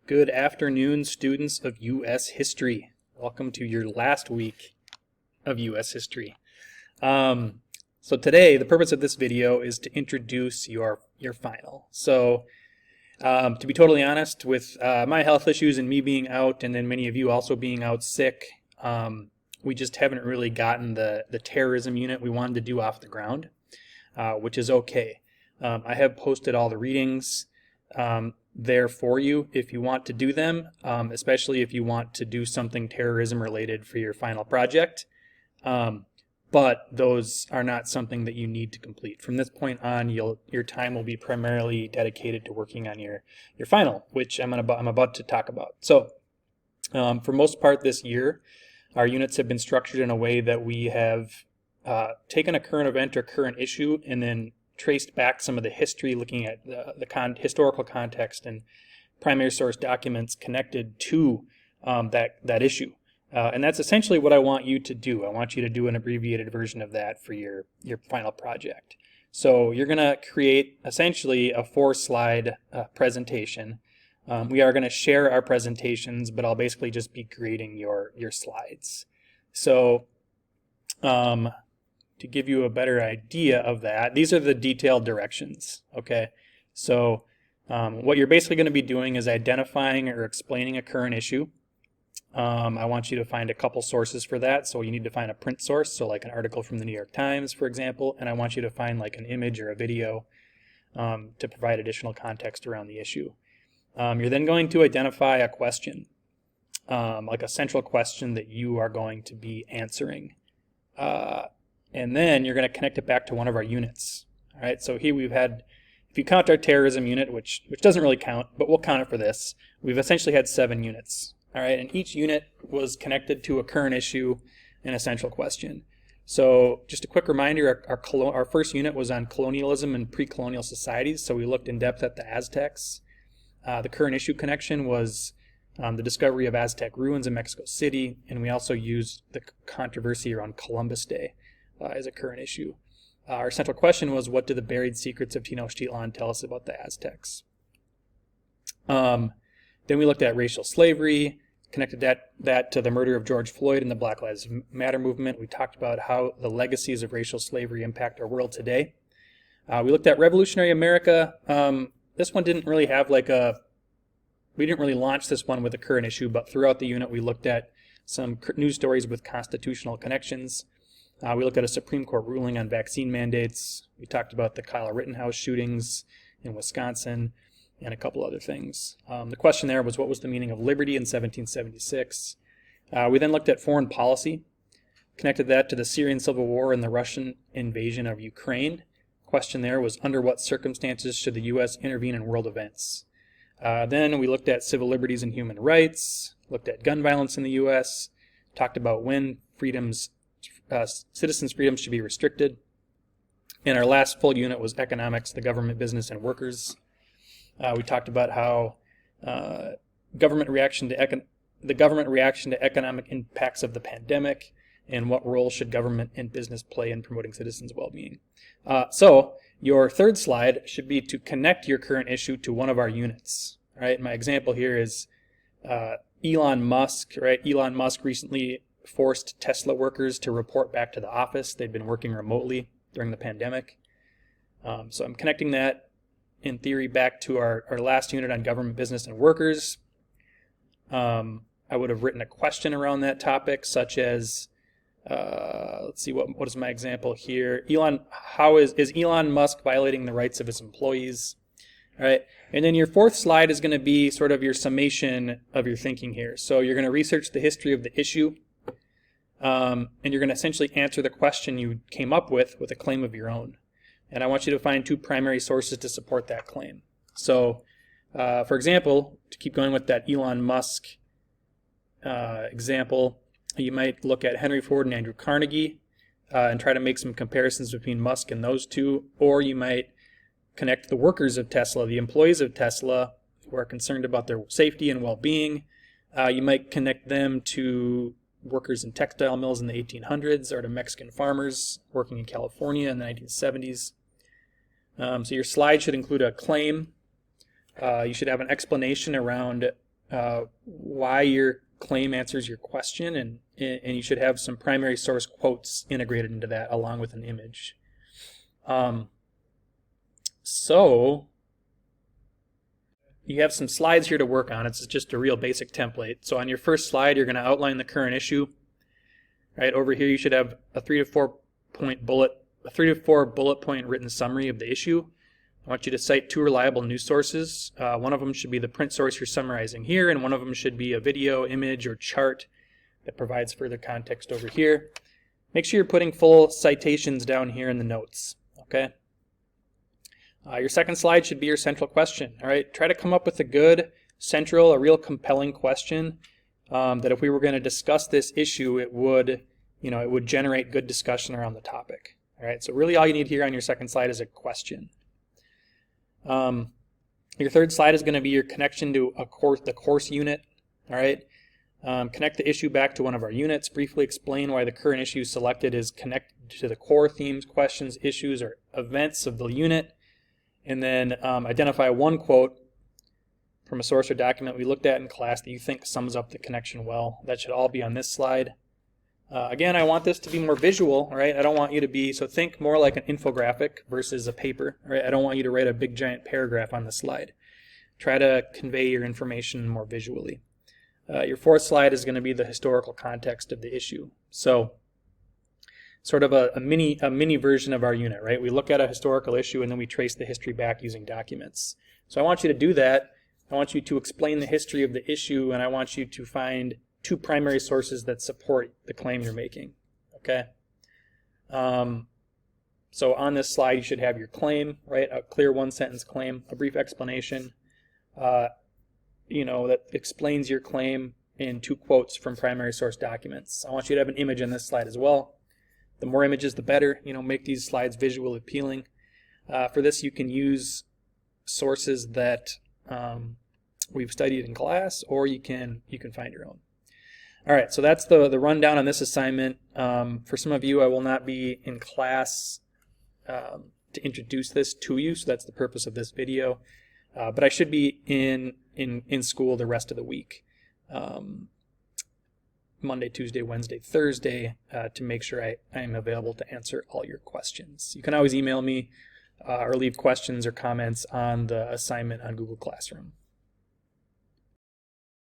Good afternoon, students of U.S. history. Welcome to your last week of U.S. history. So today, the purpose of this video is to introduce your final. So to be totally honest, with my health issues and me being out, and then many of you also being out sick, we just haven't really gotten the terrorism unit we wanted to do off the ground, which is okay. I have posted all the readings there for you if you want to do them, especially if you want to do something terrorism related for your final project. But those are not something that you need to complete. From this point on, your time will be primarily dedicated to working on your final, which I'm about to talk about. So for most part this year, our units have been structured in a way that we have taken a current event or current issue and then traced back some of the history, looking at the historical context and primary source documents connected to that issue. And that's essentially what I want you to do. I want you to do an abbreviated version of that for your final project. So you're going to create essentially a 4-slide presentation. We are going to share our presentations, but I'll basically just be creating your slides. So to give you a better idea of that, these are the detailed directions, okay? So what you're basically going to be doing is identifying or explaining a current issue. I want you to find a couple sources for that. So you need to find a print source, so like an article from the New York Times, for example, and I want you to find like an image or a video to provide additional context around the issue. You're then going to identify a question, like a central question that you are going to be answering. And then you're going to connect it back to one of our units. All right, so here we've had, if you count our terrorism unit, which doesn't really count, but we'll count it for this, we've essentially had 7 units. All right, and each unit was connected to a current issue and a central question. So just a quick reminder, our first unit was on colonialism and pre-colonial societies, so we looked in depth at the Aztecs. The current issue connection was the discovery of Aztec ruins in Mexico City, and we also used the controversy around Columbus Day as a current issue. Our central question was, what do the buried secrets of Tenochtitlan tell us about the Aztecs? Then we looked at racial slavery, connected that to the murder of George Floyd and the Black Lives Matter movement. We talked about how the legacies of racial slavery impact our world today. We looked at revolutionary America. This one didn't really have we didn't really launch this one with a current issue, but throughout the unit we looked at some news stories with constitutional connections. We looked at a Supreme Court ruling on vaccine mandates. We talked about the Kyle Rittenhouse shootings in Wisconsin and a couple other things. The question there was, what was the meaning of liberty in 1776? We then looked at foreign policy, connected that to the Syrian civil war and the Russian invasion of Ukraine. Question there was, under what circumstances should the U.S. intervene in world events? Then we looked at civil liberties and human rights, looked at gun violence in the U.S., talked about when citizens' freedoms should be restricted. And our last full unit was economics, the government, business, and workers. We talked about how the government reaction to economic impacts of the pandemic, and what role should government and business play in promoting citizens' well-being. So your third slide should be to connect your current issue to one of our units. All right, my example here is Elon Musk. Right, Elon Musk recently forced Tesla workers to report back to the office. They'd been working remotely during the pandemic. So I'm connecting that in theory back to our last unit on government, business, and workers. I would have written a question around that topic, such as, let's see, what is my example here? Is Elon Musk violating the rights of his employees? All right, and then your fourth slide is going to be sort of your summation of your thinking here. So you're going to research the history of the issue, and you're going to essentially answer the question you came up with a claim of your own. And I want you to find 2 primary sources to support that claim. So, for example, to keep going with that Elon Musk example, you might look at Henry Ford and Andrew Carnegie and try to make some comparisons between Musk and those two. Or you might connect the workers of Tesla, the employees of Tesla, who are concerned about their safety and well-being. You might connect them to workers in textile mills in the 1800s or to Mexican farmers working in California in the 1970s. So your slide should include a claim. You should have an explanation around why your claim answers your question, and you should have some primary source quotes integrated into that along with an image. So you have some slides here to work on. It's just a real basic template. So on your first slide, you're going to outline the current issue. Right over here, you should have a 3 to 4 bullet point written summary of the issue. I want you to cite 2 reliable news sources. One of them should be the print source you're summarizing here, and one of them should be a video, image, or chart that provides further context over here. Make sure you're putting full citations down here in the notes. Okay. Your second slide should be your central question. All right. Try to come up with a good central, a real compelling question that if we were going to discuss this issue, it would generate good discussion around the topic. All right. So really, all you need here on your second slide is a question. Your third slide is going to be your connection to the course unit. All right. Connect the issue back to one of our units. Briefly explain why the current issue selected is connected to the core themes, questions, issues, or events of the unit. And then identify one quote from a source or document we looked at in class that you think sums up the connection well. That should all be on this slide. Again, I want this to be more visual, right? I don't want you to be, so think more like an infographic versus a paper, right? I don't want you to write a big giant paragraph on the slide. Try to convey your information more visually. Your fourth slide is going to be the historical context of the issue. So sort of a mini version of our unit, right? We look at a historical issue and then we trace the history back using documents. So I want you to do that. I want you to explain the history of the issue, and I want you to find 2 primary sources that support the claim you're making. Okay. So on this slide, you should have your claim, right? A clear 1-sentence claim, a brief explanation, that explains your claim in 2 quotes from primary source documents. I want you to have an image on this slide as well. The more images, the better. Make these slides visually appealing. For this, you can use sources that we've studied in class, or you can find your own. All right, so that's the rundown on this assignment. For some of you, I will not be in class to introduce this to you, so that's the purpose of this video. But I should be in school the rest of the week, Monday, Tuesday, Wednesday, Thursday, to make sure I am available to answer all your questions. You can always email me or leave questions or comments on the assignment on Google Classroom.